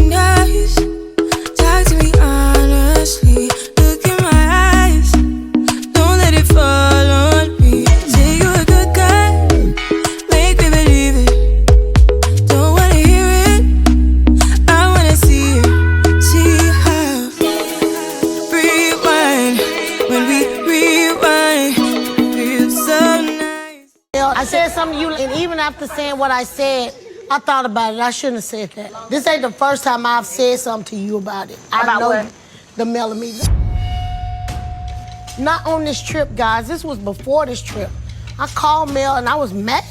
nice. Talk to me honestly. Look in my eyes. Don't let it fall on me. Say you're a good guy. Make me believe it. Don't wanna hear it. I wanna see it. See how. Rewind. When we rewind, feels so nice. I said something to you, and even after saying what I said, I thought about it. I shouldn't have said that. This ain't the first time I've said something to you about it. About I know what? the millimeter. Not on this trip, guys. This was before this trip. I called Mel and I was mad.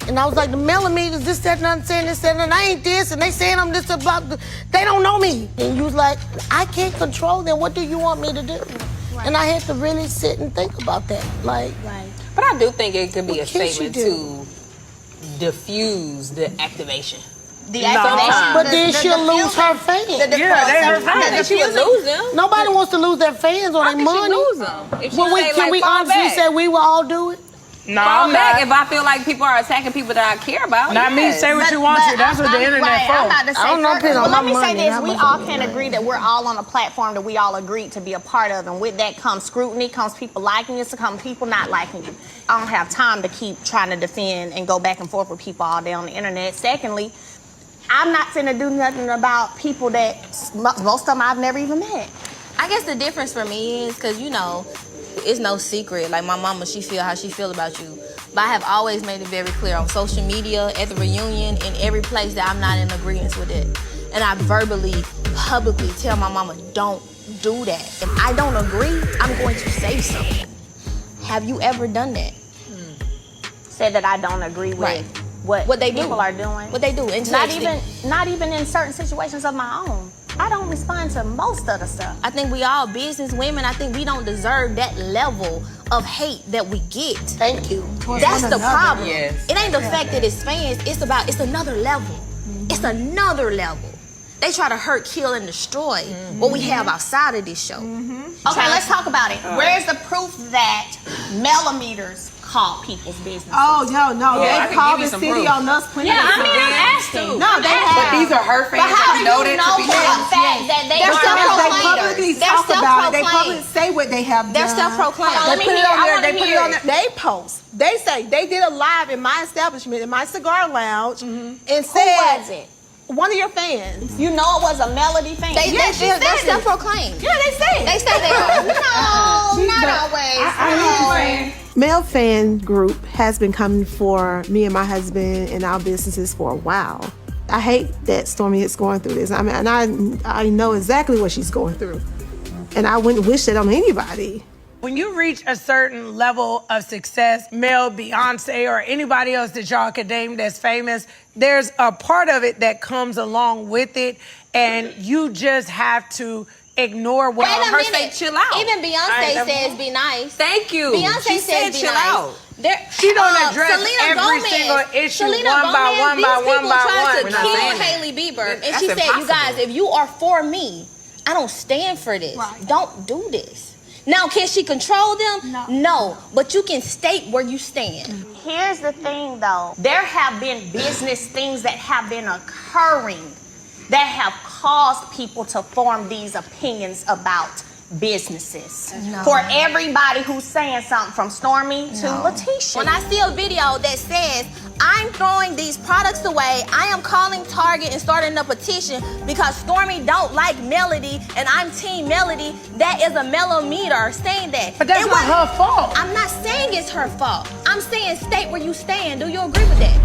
And I was like, the millimeters, this, that, nothing, saying this, that, and I ain't this, and they saying I'm this, blah, blah. They don't know me. And you was like, I can't control them. What do you want me to do? Right. And I had to really sit and think about that. Like, Right. But I do think it could be a What can't statement you do? to diffuse the activation. The activation. but then she'll lose her fans. Yeah, they her fans. I think she would lose them. Nobody wants to lose their fans or I their think she money. lose them. If she Well, say, can like, we fall honestly back. say we will all do it? No, Fall I'm back not. if I feel like people are attacking people that I care about. Not me. yes. Say what you want to. That's what the internet right, I'm for. about to say I don't know, first- depends on well, let my me say money, this. how We much all I'm can doing. agree that we're all on a platform that we all agreed to be a part of. And with that comes scrutiny, comes people liking us, comes people not liking you. I don't have time to keep trying to defend and go back and forth with people all day on the internet. Secondly, I'm not finna do nothing about people that most of them I've never even met. I guess the difference for me is because, you know, it's no secret. Like, my mama, she feel how she feel about you. But I have always made it very clear on social media, at the reunion, in every place that I'm not in agreement with it. And I verbally, publicly tell my mama, don't do that. If I don't agree, I'm going to say something. Have you ever done that? Said that I don't agree with Right. what they people do. are doing. What they do. And Not even in certain situations of my own. I don't respond to most of the stuff. I think we all business women. I think we don't deserve that level of hate that we get. Thank you. That's the problem. Yes. It ain't the fact that it's fans. It's another level. It's another level. They try to hurt, kill, and destroy what we have outside of this show. Okay, let's talk about it. Where's the proof that millimeters call people's business? Oh, no, Yeah, I they can called give you the some city proof. on us plenty Yeah, of I times. mean, I'm Fans, asking. too. No, they I'm have. But these are her But fans how that do we know you that to be know for a fans. fact that they They're are they publicly self-proclaimers? They're talk about it. They self-proclaimed. publicly say what they have They're done. self-proclaimed. Hold on, let They me put it hear it. on I there. wanna They put it hear on it. there. They post. They say they did a live in my establishment, in my cigar lounge, and Who said was it? one of your fans. You know it was a Melody fan. They're self-proclaimed. Yeah, they say. They say they are. No, not always. Male fan group has been coming for me and my husband and our businesses for a while. I hate that Stormy is going through this. I mean, and I know exactly what she's going through, and I wouldn't wish that on anybody. When you reach a certain level of success, Mel, Beyonce, or anybody else that y'all could name that's famous, there's a part of it that comes along with it, and you just have to ignore what Wait a her minute. say, chill out. Even Beyonce says be nice. Thank you. Beyonce She says said be chill nice. out. She don't address every single issue one by one these by people one by tried one. to We're not kill saying that. Hailey Bieber, and That's she said, "You impossible. guys, if you are for me, I don't stand for this. Don't do this." Now, can she control them? No, but you can state where you stand. Here's the thing, though. There have been business things that have been occurring that have caused people to form these opinions about businesses. For everybody who's saying something, from Stormy to Letitia. When I see a video that says, "I'm throwing these products away, I am calling Target and starting a petition because Stormy don't like Melody and I'm Team Melody," that is a millimeter saying that. But that's not her fault. I'm not saying it's her fault. I'm saying state where you stand. Do you agree with that?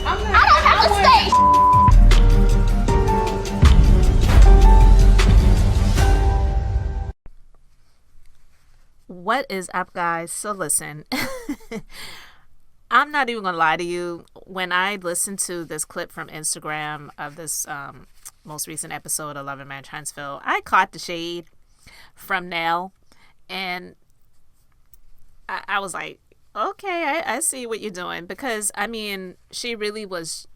I don't have to stay. What is up, guys? So listen, I'm not even gonna lie to you. When I listened to this clip from Instagram of this most recent episode of Love and Man Huntsville, I caught the shade from Nell, and I was like, okay, I see what you're doing, because I mean, she really was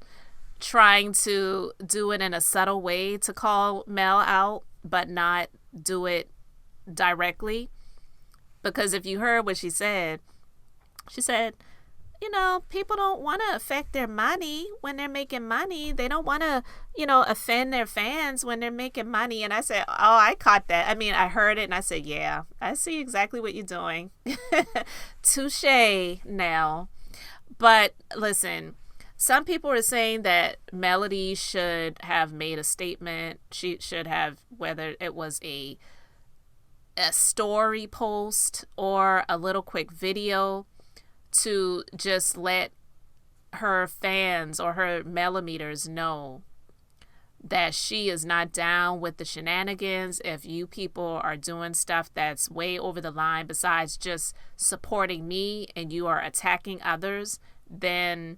trying to do it in a subtle way to call Mel out, but not do it directly. Because if you heard what she said, people don't want to affect their money when they're making money. They don't want to, offend their fans when they're making money. And I said, oh, I caught that. I mean, I heard it and I said, yeah, I see exactly what you're doing. Touche, Nell. But listen, some people are saying that Melody should have made a statement. She should have, whether it was a story post or a little quick video, to just let her fans or her millimeters know that she is not down with the shenanigans. If you people are doing stuff that's way over the line besides just supporting me and you are attacking others, then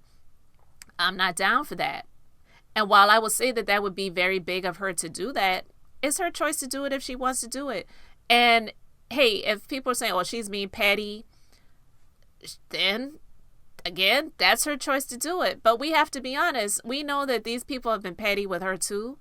I'm not down for that. And while I will say that that would be very big of her to do that, it's her choice to do it if she wants to do it. And hey, if people are saying, oh, she's being petty, then again, that's her choice to do it. But we have to be honest. We know that these people have been petty with her too.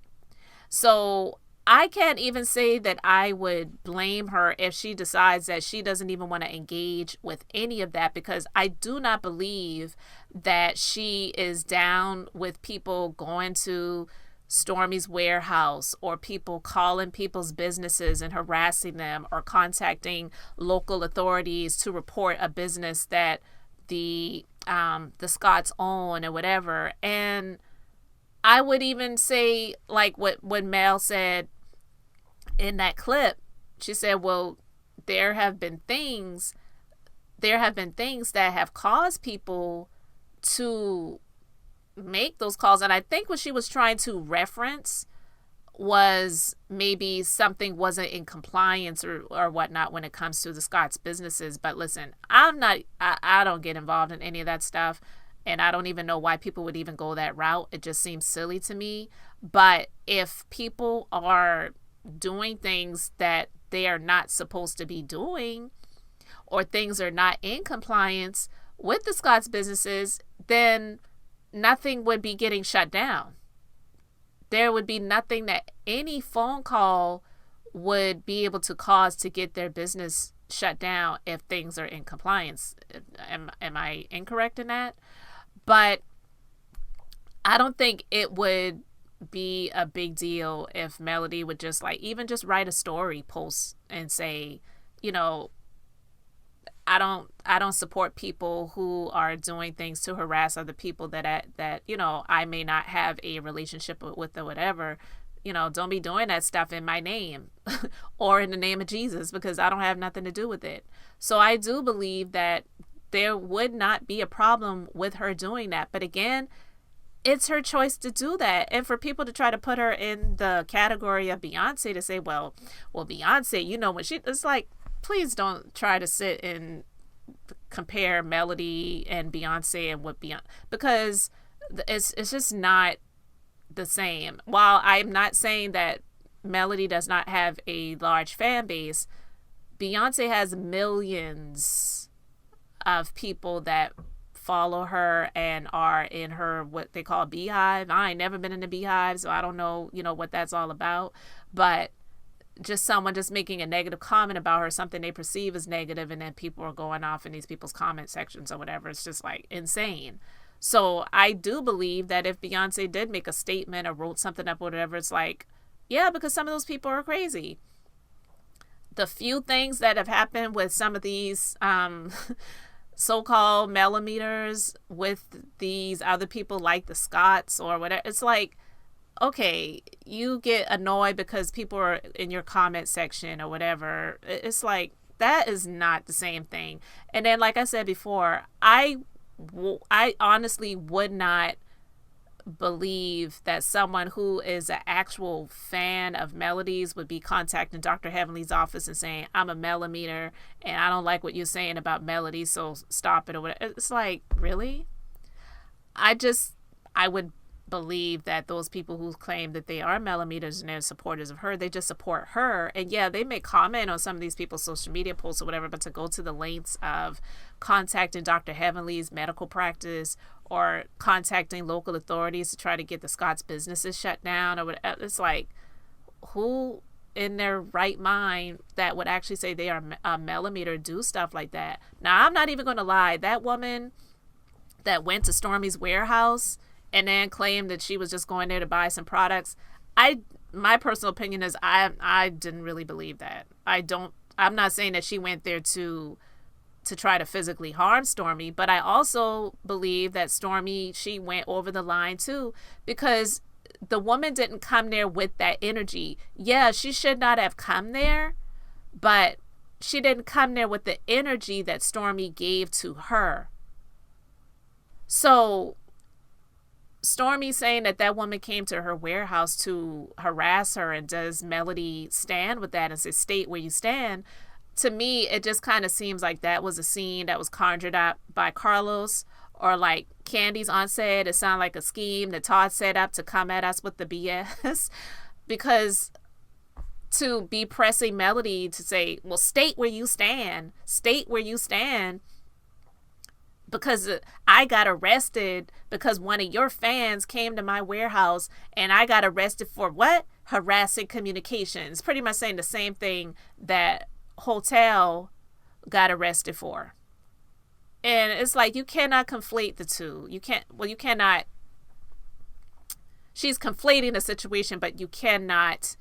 So I can't even say that I would blame her if she decides that she doesn't even want to engage with any of that, because I do not believe that she is down with people going to Stormy's warehouse or people calling people's businesses and harassing them or contacting local authorities to report a business that the Scotts own or whatever. And I would even say, like what Mel said in that clip, she said, well, there have been things that have caused people to make those calls. And I think what she was trying to reference was maybe something wasn't in compliance or whatnot when it comes to the Scott's businesses. But listen, I don't get involved in any of that stuff. And I don't even know why people would even go that route. It just seems silly to me. But if people are doing things that they are not supposed to be doing, or things are not in compliance with the Scott's businesses, then nothing would be getting shut down. There would be nothing that any phone call would be able to cause to get their business shut down if things are in compliance. Am I incorrect in that? But I don't think it would be a big deal if Melody would just even just write a story post and say, I don't support people who are doing things to harass other people that I may not have a relationship with or whatever. Don't be doing that stuff in my name or in the name of Jesus, because I don't have nothing to do with it. So I do believe that there would not be a problem with her doing that. But again, it's her choice to do that. And for people to try to put her in the category of Beyonce, to say, well, Beyonce, when it's like, please don't try to sit and compare Melody and Beyonce and what Beyonce, because it's just not the same. While I'm not saying that Melody does not have a large fan base, Beyonce has millions of people that follow her and are in her what they call beehive. I ain't never been in a beehive, so I don't know, what that's all about. But just someone just making a negative comment about her, something they perceive as negative, and then people are going off in these people's comment sections or whatever. It's just insane. So I do believe that if Beyonce did make a statement or wrote something up or whatever, it's yeah, because some of those people are crazy. The few things that have happened with some of these so-called millimeters with these other people like the Scotts or whatever, it's okay, you get annoyed because people are in your comment section or whatever. It's that is not the same thing. And then, like I said before, I honestly would not believe that someone who is an actual fan of Melody's would be contacting Dr. Heavenly's office and saying, I'm a millimeter and I don't like what you're saying about Melody, so stop it or whatever. It's really? I would believe that those people who claim that they are millimeters and they're supporters of her, they just support her. And yeah, they may comment on some of these people's social media posts or whatever, but to go to the lengths of contacting Dr. Heavenly's medical practice or contacting local authorities to try to get the Scott's businesses shut down or whatever, it's who in their right mind that would actually say they are a millimeter do stuff like that? Now, I'm not even going to lie. That woman that went to Stormy's warehouse and then claimed that she was just going there to buy some products. My personal opinion is I didn't really believe that. I'm not saying that she went there to try to physically harm Stormy, but I also believe that Stormy, she went over the line too, because the woman didn't come there with that energy. Yeah, she should not have come there, but she didn't come there with the energy that Stormy gave to her. So Stormy saying that woman came to her warehouse to harass her, and does Melody stand with that and say, state where you stand? To me, it just kind of seems like that was a scene that was conjured up by Carlos, or like Candy's aunt said, it sounded like a scheme that Todd set up to come at us with the BS. Because to be pressing Melody to say, well, state where you stand, because I got arrested because one of your fans came to my warehouse, and I got arrested for what? Harassing communications. Pretty much saying the same thing that Hotel got arrested for. And it's like, you cannot conflate the two. You cannot. She's conflating the situation, but you cannot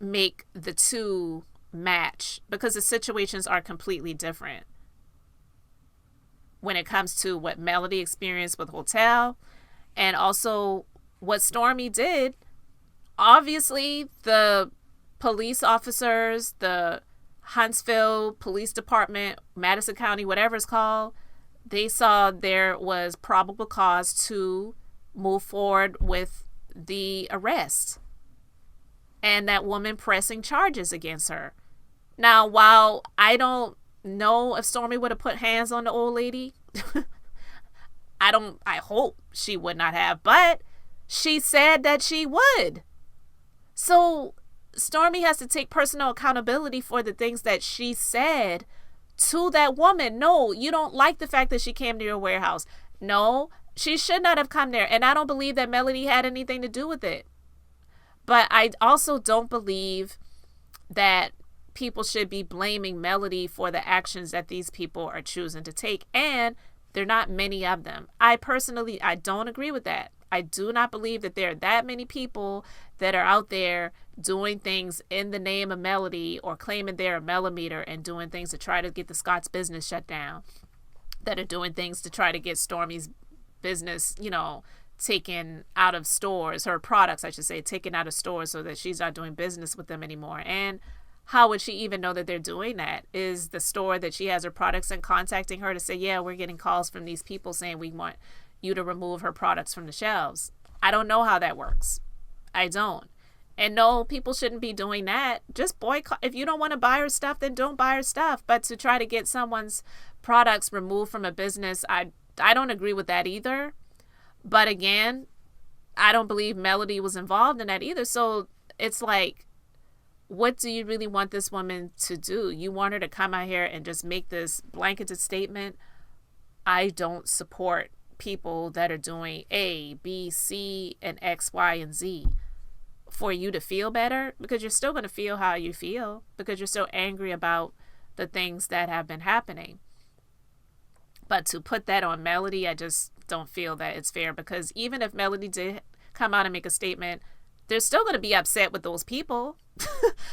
make the two match, because the situations are completely different. When it comes to what Melody experienced with Hotel, and also what Stormy did, obviously the police officers, the Huntsville Police Department, Madison County, whatever it's called, they saw there was probable cause to move forward with the arrest and that woman pressing charges against her. Now, while I don't know if Stormy would have put hands on the old lady, I hope she would not have, but she said that she would. So Stormy has to take personal accountability for the things that she said to that woman. No, you don't like the fact that she came to your warehouse. No, she should not have come there. And I don't believe that Melody had anything to do with it. But I also don't believe that people should be blaming Melody for the actions that these people are choosing to take. And there are not many of them. I don't agree with that. I do not believe that there are that many people that are out there doing things in the name of Melody, or claiming they're a millimeter and doing things to try to get the Scott's business shut down, that are doing things to try to get Stormy's business, taken out of stores, her products, I should say, taken out of stores so that she's not doing business with them anymore. And how would she even know that they're doing that? Is the store that she has her products in contacting her to say, yeah, we're getting calls from these people saying we want you to remove her products from the shelves? I don't know how that works. I don't. And no, people shouldn't be doing that. Just boycott. If you don't want to buy her stuff, then don't buy her stuff. But to try to get someone's products removed from a business, I don't agree with that either. But again, I don't believe Melody was involved in that either. So it's like, what do you really want this woman to do? You want her to come out here and just make this blanketed statement? I don't support people that are doing A, B, C, and X, Y, and Z for you to feel better, because you're still going to feel how you feel, because you're so angry about the things that have been happening. But to put that on Melody, I just don't feel that it's fair, because even if Melody did come out and make a statement, they're still going to be upset with those people.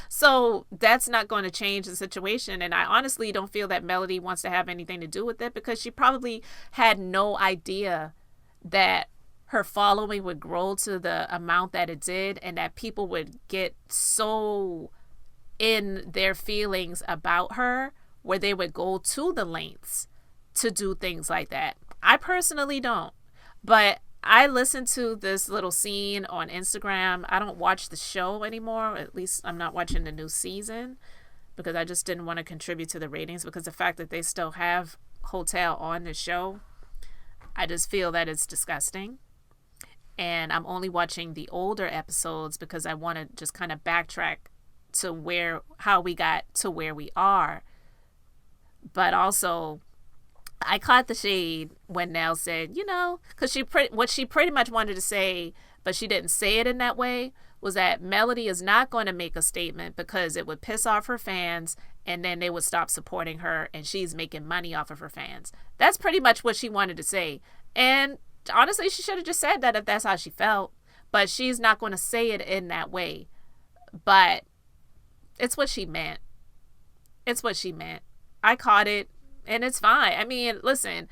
So that's not going to change the situation. And I honestly don't feel that Melody wants to have anything to do with it, because she probably had no idea that her following would grow to the amount that it did, and that people would get so in their feelings about her where they would go to the lengths to do things like that. I personally don't. But I listened to this little scene on Instagram. I don't watch the show anymore. At least I'm not watching the new season, because I just didn't want to contribute to the ratings, because the fact that they still have Hotel on the show, I just feel that it's disgusting. And I'm only watching the older episodes because I want to just kind of backtrack to how we got to where we are. But also, I caught the shade when Nell said, because what she pretty much wanted to say, but she didn't say it in that way, was that Melody is not going to make a statement because it would piss off her fans, and then they would stop supporting her, and she's making money off of her fans. That's pretty much what she wanted to say. And honestly, she should have just said that if that's how she felt. But she's not going to say it in that way. But it's what she meant. It's what she meant. I caught it, and it's fine. I mean, listen,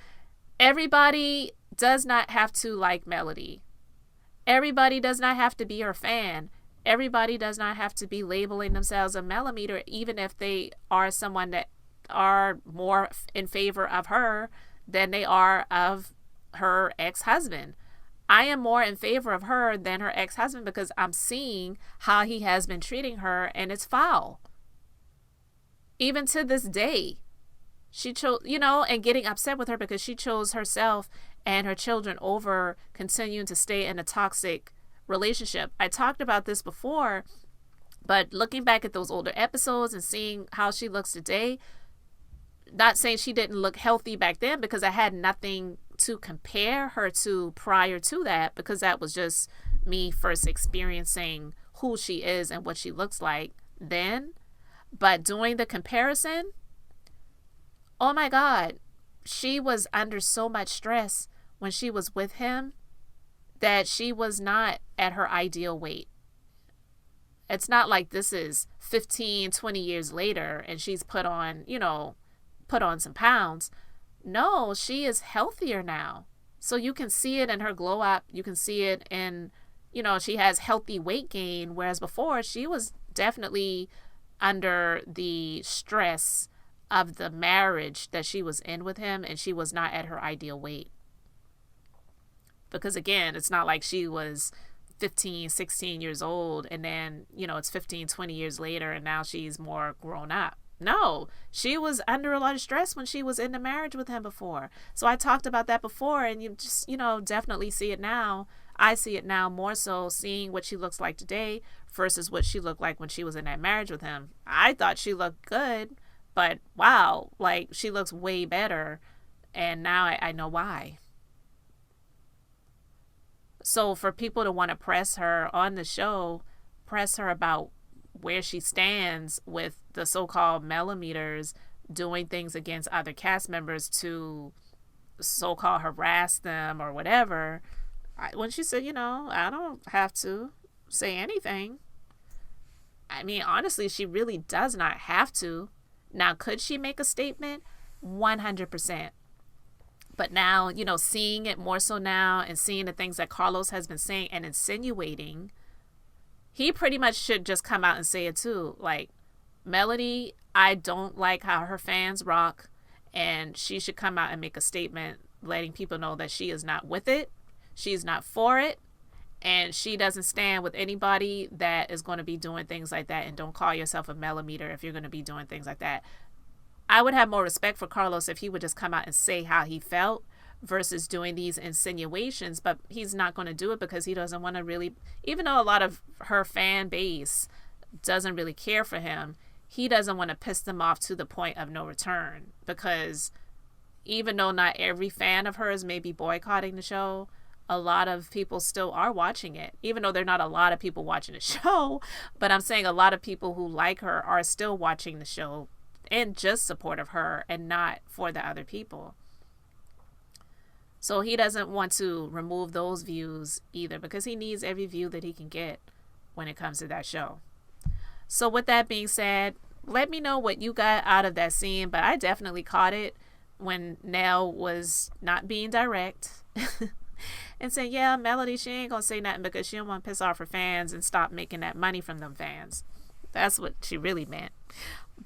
everybody does not have to like Melody. Everybody does not have to be her fan. Everybody does not have to be labeling themselves a millimeter, even if they are someone that are more in favor of her than they are of her ex-husband. I am more in favor of her than her ex-husband because I'm seeing how he has been treating her, and it's foul. Even to this day, she chose, and getting upset with her because she chose herself and her children over continuing to stay in a toxic relationship. I talked about this before, but looking back at those older episodes and seeing how she looks today, not saying she didn't look healthy back then because I had nothing to compare her to prior to that, because that was just me first experiencing who she is and what she looks like then. But doing the comparison, oh my God, she was under so much stress when she was with him that she was not at her ideal weight. It's not like this is 15, 20 years later and she's put on some pounds. No, she is healthier now. So you can see it in her glow up. You can see it in, she has healthy weight gain, whereas before she was definitely under the stress of the marriage that she was in with him, and she was not at her ideal weight. Because again, it's not like she was 15, 16 years old and then, it's 15, 20 years later and now she's more grown up. No, she was under a lot of stress when she was in the marriage with him before. So I talked about that before, and you just, definitely see it now. I see it now more so, seeing what she looks like today versus what she looked like when she was in that marriage with him. I thought she looked good, but wow, like she looks way better. And now I know why. So for people to want to press her on the show, press her about where she stands with the so-called millimeters doing things against other cast members to so-called harass them or whatever, when she said, I don't have to say anything. I mean, honestly, she really does not have to. Now, could she make a statement? 100%. But now, seeing it more so now and seeing the things that Carlos has been saying and insinuating, he pretty much should just come out and say it too. Like, Melody, I don't like how her fans rock, and she should come out and make a statement letting people know that she is not with it, she's not for it, and she doesn't stand with anybody that is going to be doing things like that. And don't call yourself a millimeter if you're going to be doing things like that. I would have more respect for Carlos if he would just come out and say how he felt versus doing these insinuations, but he's not going to do it because he doesn't want to really, even though a lot of her fan base doesn't really care for him, he doesn't want to piss them off to the point of no return, because even though not every fan of hers may be boycotting the show, a lot of people still are watching it, even though there are not a lot of people watching the show. But I'm saying a lot of people who like her are still watching the show and just support of her and not for the other people. So he doesn't want to remove those views either, because he needs every view that he can get when it comes to that show. So with that being said, let me know what you got out of that scene. But I definitely caught it when Nell was not being direct and saying, yeah, Melody, she ain't gonna say nothing because she don't want to piss off her fans and stop making that money from them fans. That's what she really meant.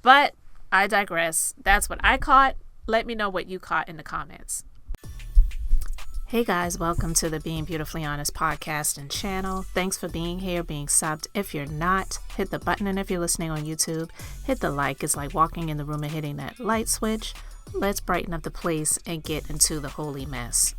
But I digress. That's what I caught. Let me know what you caught in the comments. Hey guys, welcome to the Being Beautifully Honest podcast and channel. Thanks for being here, being subbed. If you're not, hit the button, and if you're listening on YouTube, hit the like. It's like walking in the room and hitting that light switch. Let's brighten up the place and get into the holy mess.